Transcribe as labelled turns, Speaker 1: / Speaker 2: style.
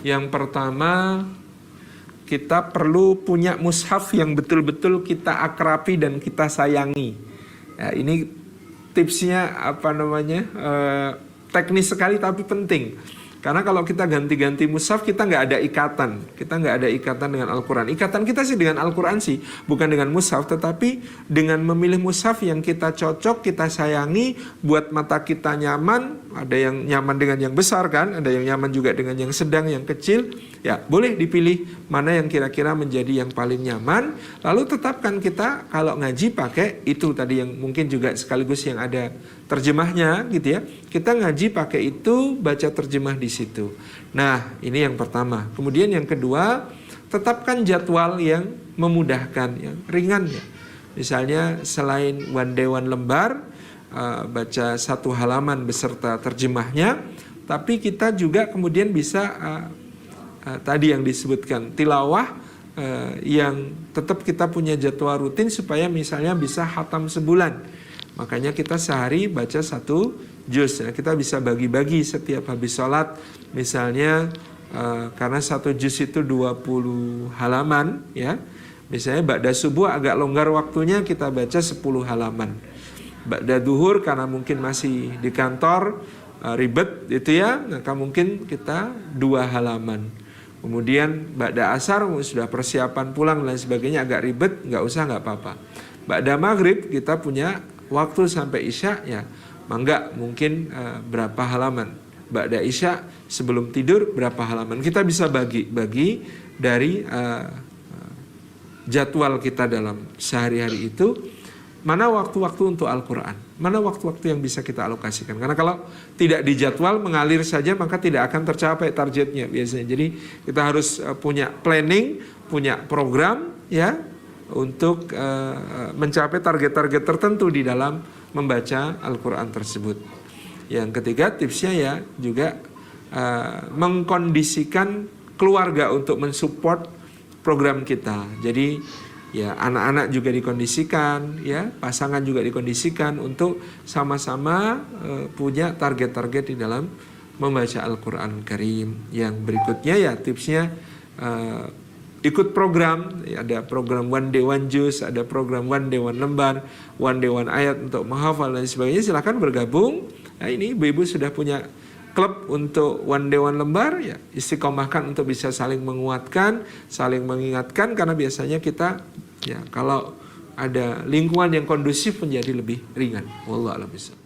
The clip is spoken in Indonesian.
Speaker 1: Yang pertama, kita perlu punya mushaf yang betul-betul kita akrabi dan kita sayangi. Ya, ini tipsnya teknis sekali tapi penting. Karena kalau kita ganti-ganti mushaf, kita nggak ada ikatan. Kita nggak ada ikatan dengan Al-Quran. Ikatan kita sih dengan Al-Quran sih, bukan dengan mushaf. Tetapi dengan memilih mushaf yang kita cocok, kita sayangi, buat mata kita nyaman. Ada yang nyaman dengan yang besar kan, ada yang nyaman juga dengan yang sedang, yang kecil. Ya, boleh dipilih mana yang kira-kira menjadi yang paling nyaman. Lalu tetapkan kita kalau ngaji pakai itu tadi yang mungkin juga sekaligus yang ada terjemahnya gitu ya. Kita ngaji pakai itu, baca terjemah di situ. Nah, ini yang pertama. Kemudian yang kedua, tetapkan jadwal yang memudahkan, yang ringan ya. Misalnya selain one day one lembar, baca 1 halaman beserta terjemahnya, tapi kita juga kemudian bisa tadi yang disebutkan tilawah yang tetap kita punya jadwal rutin supaya misalnya bisa khatam sebulan. Makanya kita sehari baca 1 juz. Nah, kita bisa bagi-bagi setiap habis sholat. Misalnya karena 1 juz itu 20 halaman ya. Misalnya ba'da subuh agak longgar waktunya, kita baca 10 halaman. Ba'da duhur karena mungkin masih di kantor ribet itu ya, maka mungkin kita 2 halaman. Kemudian ba'da asar sudah persiapan pulang dan sebagainya agak ribet, nggak usah, nggak apa-apa. Ba'da maghrib kita punya waktu sampai isya ya, mangga mungkin berapa halaman. Ba'da isya sebelum tidur berapa halaman. Kita bisa bagi dari jadwal kita dalam sehari-hari itu, mana waktu-waktu untuk Al-Quran, mana waktu-waktu yang bisa kita alokasikan. Karena kalau tidak dijadwal, mengalir saja, maka tidak akan tercapai targetnya biasanya. Jadi kita harus punya planning, punya program ya, untuk mencapai target-target tertentu di dalam membaca Al-Quran tersebut. Yang ketiga tipsnya ya juga mengkondisikan keluarga untuk mensupport program kita. Jadi ya anak-anak juga dikondisikan, ya pasangan juga dikondisikan untuk sama-sama punya target-target di dalam membaca Al-Quran Karim. Yang berikutnya ya tipsnya ikut program, ada program one day one juz, ada program one day one lembar, one day one ayat untuk menghafal dan sebagainya. Silakan bergabung. Nah, ini ibu-ibu sudah punya klub untuk one day one lembar, ya istiqomahkan untuk bisa saling menguatkan, saling mengingatkan, karena biasanya kita ya kalau ada lingkungan yang kondusif menjadi lebih ringan. Wallahu a'lam bishawab.